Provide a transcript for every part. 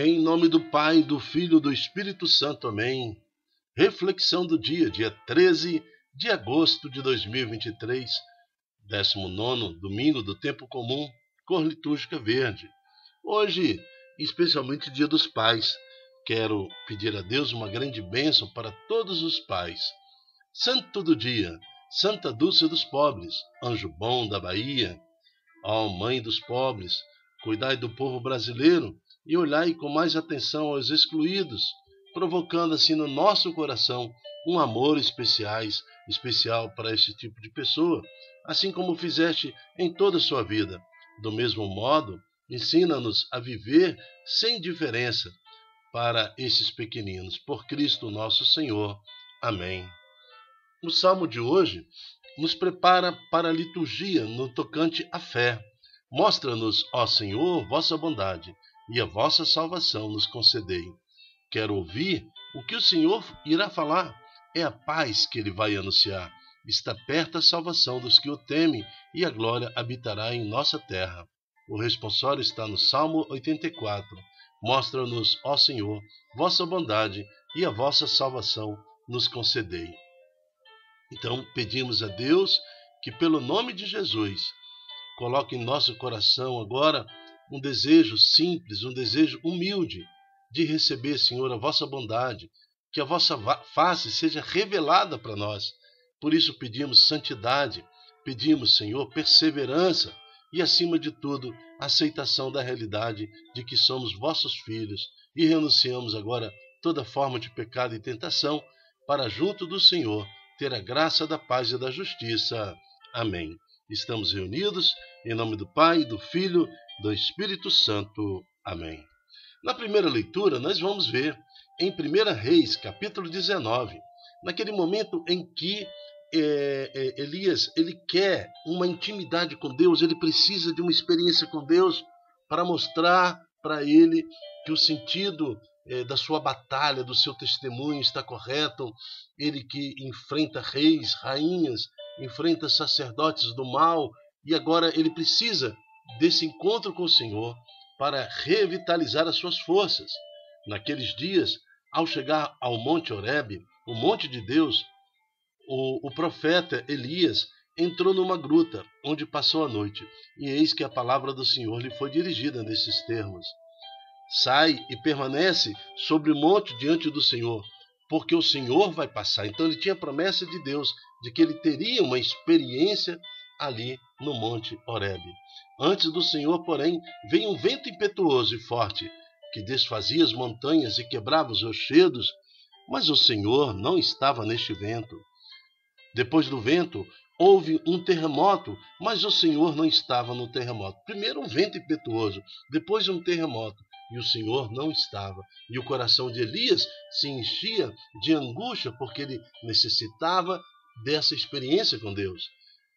Em nome do Pai, do Filho e do Espírito Santo. Amém. Reflexão do dia 13 de agosto de 2023, 19º domingo do tempo comum, cor litúrgica verde. Hoje, especialmente Dia dos Pais, quero pedir a Deus uma grande bênção para todos os pais. Santo do dia, Santa Dulce dos Pobres, anjo bom da Bahia. Ó Mãe dos pobres, cuidai do povo brasileiro e olhai com mais atenção aos excluídos, provocando assim no nosso coração um amor especial para esse tipo de pessoa, assim como fizeste em toda a sua vida. Do mesmo modo, ensina-nos a viver sem diferença para esses pequeninos. Por Cristo nosso Senhor. Amém. O salmo de hoje nos prepara para a liturgia no tocante à fé. Mostra-nos, ó Senhor, vossa bondade, e a vossa salvação nos concedei. Quero ouvir o que o Senhor irá falar. É a paz que ele vai anunciar. Está perto a salvação dos que o temem, e a glória habitará em nossa terra. O responsório está no Salmo 84. Mostra-nos, ó Senhor, vossa bondade, e a vossa salvação nos concedei. Então, pedimos a Deus que, pelo nome de Jesus, coloque em nosso coração agora um desejo simples, um desejo humilde de receber, Senhor, a vossa bondade, que a vossa face seja revelada para nós. Por isso pedimos santidade, pedimos, Senhor, perseverança e, acima de tudo, aceitação da realidade de que somos vossos filhos e renunciamos agora toda forma de pecado e tentação para junto do Senhor ter a graça da paz e da justiça. Amém. Estamos reunidos em nome do Pai, do Filho e do Espírito Santo. Amém. Na primeira leitura, nós vamos ver em 1 Reis, capítulo 19, naquele momento em que Elias ele quer uma intimidade com Deus, ele precisa de uma experiência com Deus para mostrar para ele que o sentido da sua batalha, do seu testemunho está correto. Ele que enfrenta reis, rainhas, enfrenta sacerdotes do mal, e agora ele precisa desse encontro com o Senhor para revitalizar as suas forças. Naqueles dias, ao chegar ao Monte Horebe, o monte de Deus, o profeta Elias entrou numa gruta, onde passou a noite, e eis que a palavra do Senhor lhe foi dirigida nesses termos: sai e permanece sobre o monte diante do Senhor, porque o Senhor vai passar. Então ele tinha a promessa de Deus de que ele teria uma experiência ali no Monte Horebe. Antes do Senhor, porém, veio um vento impetuoso e forte, que desfazia as montanhas e quebrava os rochedos, mas o Senhor não estava neste vento. Depois do vento, houve um terremoto, mas o Senhor não estava no terremoto. Primeiro um vento impetuoso, depois um terremoto, e o Senhor não estava. E o coração de Elias se enchia de angústia, porque ele necessitava dessa experiência com Deus.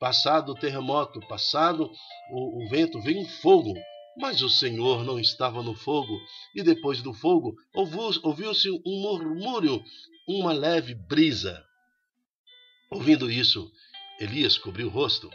Passado o terremoto, passado o vento, veio um fogo, mas o Senhor não estava no fogo. E depois do fogo, ouviu-se um murmúrio, uma leve brisa. Ouvindo isso, Elias cobriu o rosto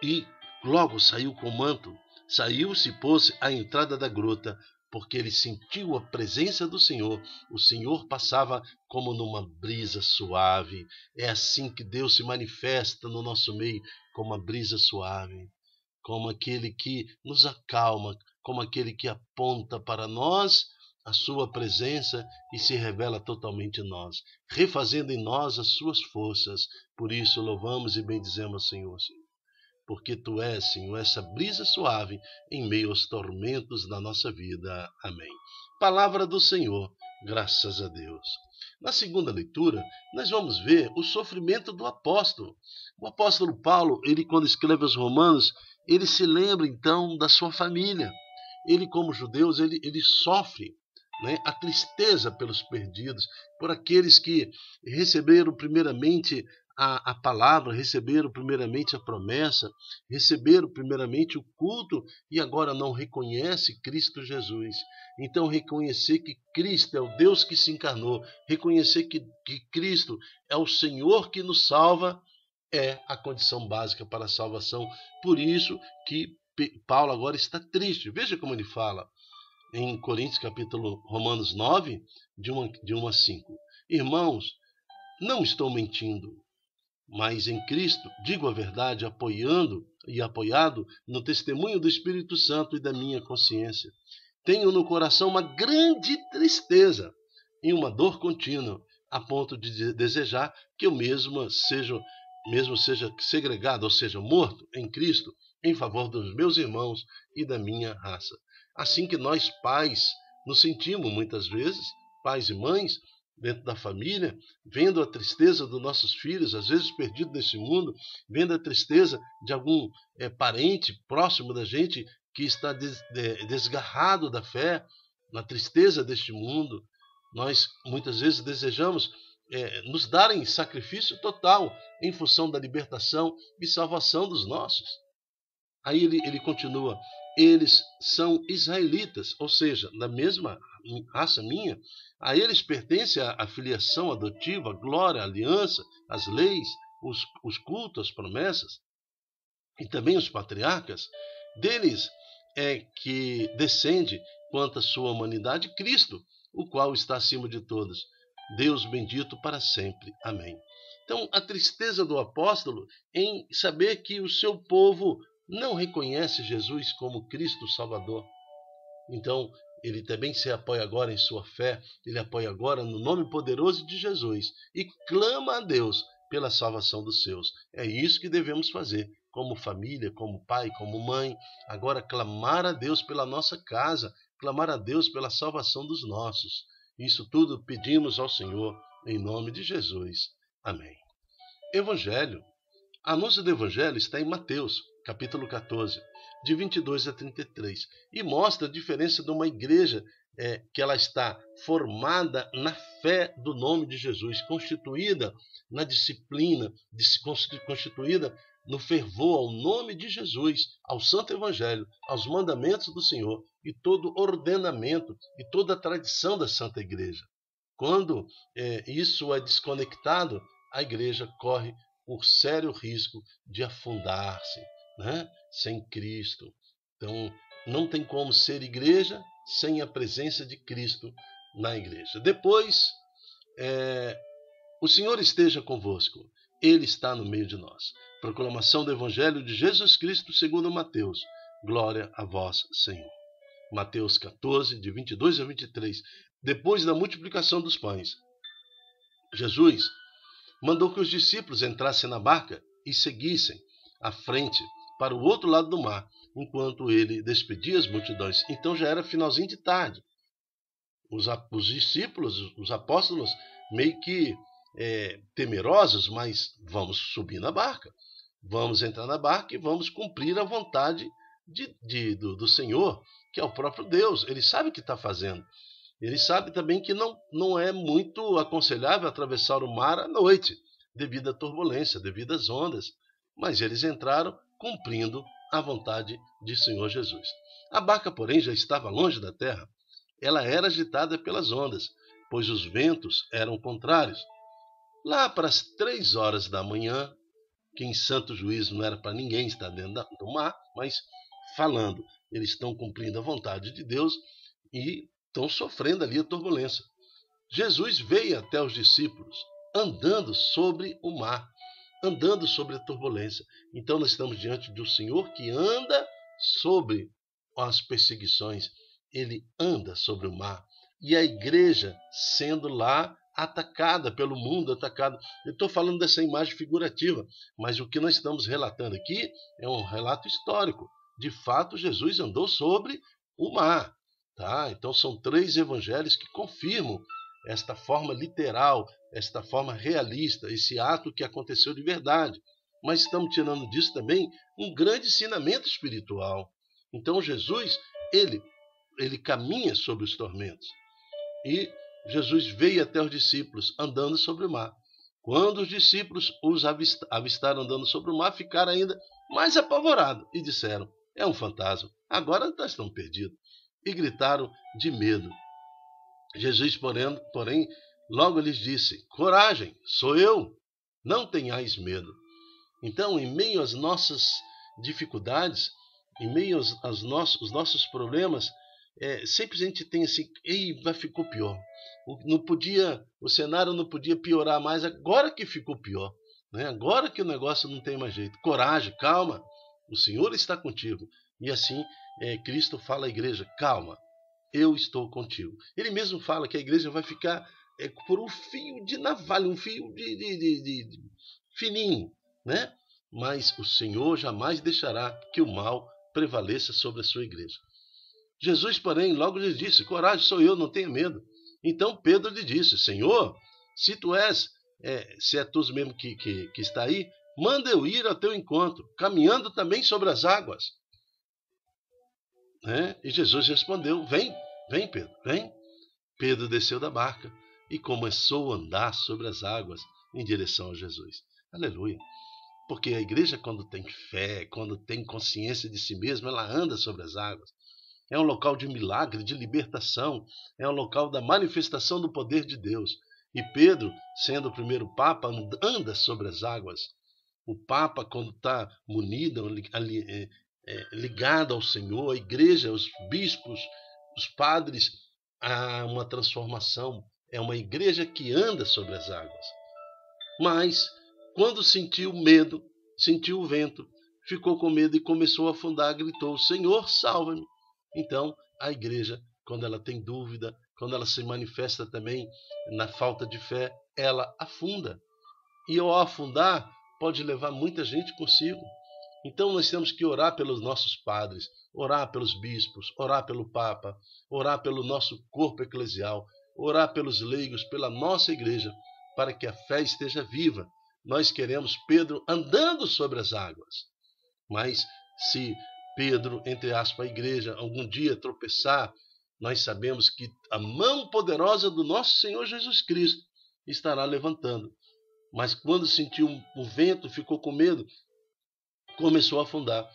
e logo saiu com o manto. Saiu-se e pôs à entrada da gruta, porque ele sentiu a presença do Senhor. O Senhor passava como numa brisa suave. É assim que Deus se manifesta no nosso meio, como uma brisa suave, como aquele que nos acalma, como aquele que aponta para nós a sua presença e se revela totalmente em nós, refazendo em nós as suas forças. Por isso louvamos e bendizemos ao Senhor, porque Tu és, Senhor, essa brisa suave em meio aos tormentos da nossa vida. Amém. Palavra do Senhor, graças a Deus. Na segunda leitura, nós vamos ver o sofrimento do apóstolo. O apóstolo Paulo, ele quando escreve aos Romanos, ele se lembra então da sua família. Ele, como judeu, ele sofre, né, a tristeza pelos perdidos, por aqueles que receberam primeiramente a palavra, receberam primeiramente a promessa, receberam primeiramente o culto e agora não reconhece Cristo Jesus. Então reconhecer que Cristo é o Deus que se encarnou, reconhecer que Cristo é o Senhor que nos salva, é a condição básica para a salvação. Por isso que Paulo agora está triste. Veja como ele fala. em Romanos 9, de 1 a 5. Irmãos, não estou mentindo, mas em Cristo digo a verdade, apoiado no testemunho do Espírito Santo e da minha consciência. Tenho no coração uma grande tristeza e uma dor contínua, a ponto de desejar que eu mesmo seja segregado, ou seja, morto em Cristo, em favor dos meus irmãos e da minha raça. Assim que nós pais nos sentimos muitas vezes, pais e mães, dentro da família, vendo a tristeza dos nossos filhos, às vezes perdidos nesse mundo, vendo a tristeza de algum parente próximo da gente que está desgarrado da fé, na tristeza deste mundo. Nós muitas vezes desejamos nos dar em sacrifício total em função da libertação e salvação dos nossos. Aí ele continua, eles são israelitas, ou seja, da mesma raça minha, a eles pertence a filiação adotiva, a glória, a aliança, as leis, os cultos, as promessas, e também os patriarcas. Deles é que descende, quanto à sua humanidade, Cristo, o qual está acima de todos. Deus bendito para sempre. Amém. Então, a tristeza do apóstolo em saber que o seu povo não reconhece Jesus como Cristo Salvador. Então, ele também se apoia agora em sua fé, ele apoia agora no nome poderoso de Jesus e clama a Deus pela salvação dos seus. É isso que devemos fazer, como família, como pai, como mãe. Agora, clamar a Deus pela nossa casa, clamar a Deus pela salvação dos nossos. Isso tudo pedimos ao Senhor, em nome de Jesus. Amém. Evangelho. Anúncio do Evangelho está em Mateus, capítulo 14, de 22 a 33, e mostra a diferença de uma igreja que ela está formada na fé do nome de Jesus, constituída na disciplina, constituída no fervor ao nome de Jesus, ao Santo Evangelho, aos mandamentos do Senhor e todo o ordenamento e toda a tradição da Santa Igreja. Quando isso é desconectado, a igreja corre por sério risco de afundar-se, né? Sem Cristo. Então, não tem como ser igreja sem a presença de Cristo na igreja. Depois, o Senhor esteja convosco. Ele está no meio de nós. Proclamação do Evangelho de Jesus Cristo segundo Mateus. Glória a vós, Senhor. Mateus 14, de 22 a 23. Depois da multiplicação dos pães, Jesus mandou que os discípulos entrassem na barca e seguissem à frente para o outro lado do mar, enquanto ele despedia as multidões. Então já era finalzinho de tarde. Os discípulos, os apóstolos, meio que temerosos, mas vamos subir na barca. Vamos entrar na barca e vamos cumprir a vontade do Senhor, que é o próprio Deus. Ele sabe o que está fazendo. Ele sabe também que não é muito aconselhável atravessar o mar à noite, devido à turbulência, devido às ondas. Mas eles entraram cumprindo a vontade de Senhor Jesus. A barca, porém, já estava longe da terra. Ela era agitada pelas ondas, pois os ventos eram contrários. Lá para as 3 horas da manhã, que em santo juízo não era para ninguém estar dentro do mar, mas falando, eles estão cumprindo a vontade de Deus e estão sofrendo ali a turbulência. Jesus veio até os discípulos andando sobre o mar, andando sobre a turbulência. Então nós estamos diante do Senhor que anda sobre as perseguições. Ele anda sobre o mar. E a igreja sendo lá atacada pelo mundo, atacada. Eu estou falando dessa imagem figurativa, mas o que nós estamos relatando aqui é um relato histórico. De fato, Jesus andou sobre o mar. Tá? Então são 3 evangelhos que confirmam esta forma literal, esta forma realista, esse ato que aconteceu de verdade. Mas estamos tirando disso também um grande ensinamento espiritual. Então Jesus, ele caminha sobre os tormentos. E Jesus veio até os discípulos andando sobre o mar. Quando os discípulos os avistaram andando sobre o mar, ficaram ainda mais apavorados e disseram, é um fantasma, agora nós estamos perdidos. E gritaram de medo. Jesus, porém, logo lhes disse, coragem, sou eu, não tenhais medo. Então, em meio às nossas dificuldades, em meio aos nossos problemas, sempre a gente tem assim, ficou pior. O cenário não podia piorar mais, agora que ficou pior. Né? Agora que o negócio não tem mais jeito. Coragem, calma, o Senhor está contigo. E assim, Cristo fala à igreja, calma, eu estou contigo. Ele mesmo fala que a igreja vai ficar por um fio de navalha, um fio de fininho, né? Mas o Senhor jamais deixará que o mal prevaleça sobre a sua igreja. Jesus, porém, logo lhe disse, coragem, sou eu, não tenha medo. Então Pedro lhe disse, Senhor, se tu és, se é tu mesmo que está aí, manda eu ir ao teu encontro, caminhando também sobre as águas. E Jesus respondeu, vem Pedro, vem. Pedro desceu da barca e começou a andar sobre as águas em direção a Jesus. Aleluia. Porque a igreja, quando tem fé, quando tem consciência de si mesma, ela anda sobre as águas. É um local de milagre, de libertação. É um local da manifestação do poder de Deus. E Pedro, sendo o primeiro Papa, anda sobre as águas. O Papa, quando está munido, ligado ao Senhor, a igreja, os bispos, os padres, há uma transformação. É uma igreja que anda sobre as águas. Mas, quando sentiu medo, sentiu o vento, ficou com medo e começou a afundar, gritou, Senhor, salva-me. Então, a igreja, quando ela tem dúvida, quando ela se manifesta também na falta de fé, ela afunda. E ao afundar, pode levar muita gente consigo. Então nós temos que orar pelos nossos padres, orar pelos bispos, orar pelo Papa, orar pelo nosso corpo eclesial, orar pelos leigos, pela nossa igreja, para que a fé esteja viva. Nós queremos Pedro andando sobre as águas. Mas se Pedro, entre aspas, a igreja, algum dia tropeçar, nós sabemos que a mão poderosa do nosso Senhor Jesus Cristo estará levantando. Mas quando sentiu o vento, ficou com medo, começou a afundar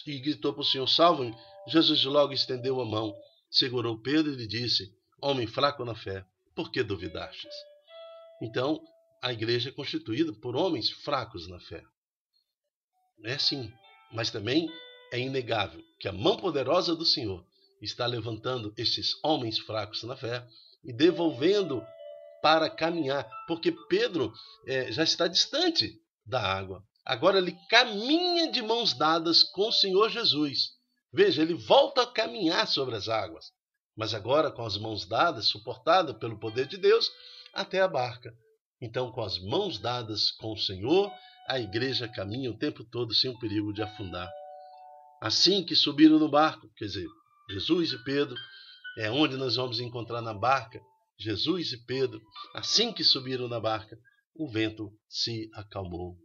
e gritou para o Senhor, salva-me. Jesus logo estendeu a mão, segurou Pedro e lhe disse, homem fraco na fé, por que duvidastes? Então, a igreja é constituída por homens fracos na fé. É sim, mas também é inegável que a mão poderosa do Senhor está levantando esses homens fracos na fé e devolvendo para caminhar, porque Pedro já está distante da água. Agora ele caminha de mãos dadas com o Senhor Jesus. Veja, ele volta a caminhar sobre as águas, mas agora com as mãos dadas, suportado pelo poder de Deus, até a barca. Então, com as mãos dadas com o Senhor, a igreja caminha o tempo todo sem o perigo de afundar. Assim que subiram no barco, quer dizer, Jesus e Pedro, é onde nós vamos encontrar na barca, Jesus e Pedro, assim que subiram na barca, o vento se acalmou.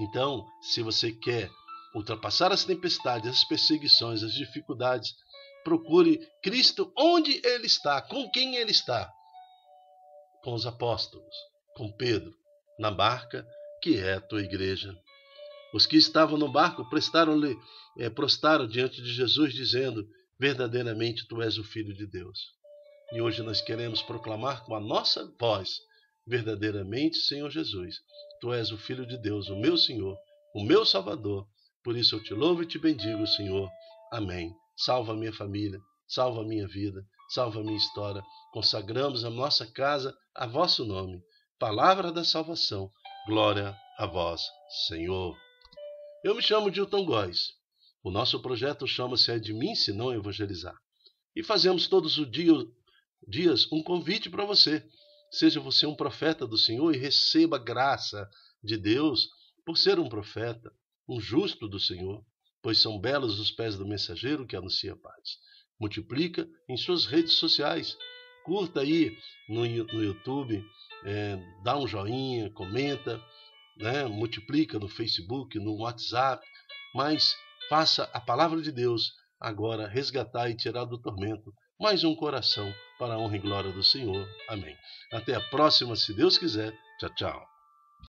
Então, se você quer ultrapassar as tempestades, as perseguições, as dificuldades, procure Cristo onde Ele está, com quem Ele está. Com os apóstolos, com Pedro, na barca, que é a tua igreja. Os que estavam no barco prostaram diante de Jesus, dizendo, verdadeiramente tu és o Filho de Deus. E hoje nós queremos proclamar com a nossa voz, verdadeiramente, Senhor Jesus, tu és o Filho de Deus, o meu Senhor, o meu Salvador. Por isso eu te louvo e te bendigo, Senhor. Amém. Salva a minha família, salva a minha vida, salva a minha história. Consagramos a nossa casa a vosso nome. Palavra da salvação. Glória a vós, Senhor. Eu me chamo Dilton Góes. O nosso projeto chama-se É de mim, se não evangelizar. E fazemos todos os dias um convite para você. Seja você um profeta do Senhor e receba graça de Deus por ser um profeta, um justo do Senhor, pois são belos os pés do mensageiro que anuncia a paz. Multiplica em suas redes sociais. Curta aí no YouTube, dá um joinha, comenta, multiplica no Facebook, no WhatsApp, mas faça a palavra de Deus agora resgatar e tirar do tormento mais um coração para a honra e glória do Senhor. Amém. Até a próxima, se Deus quiser. Tchau, tchau.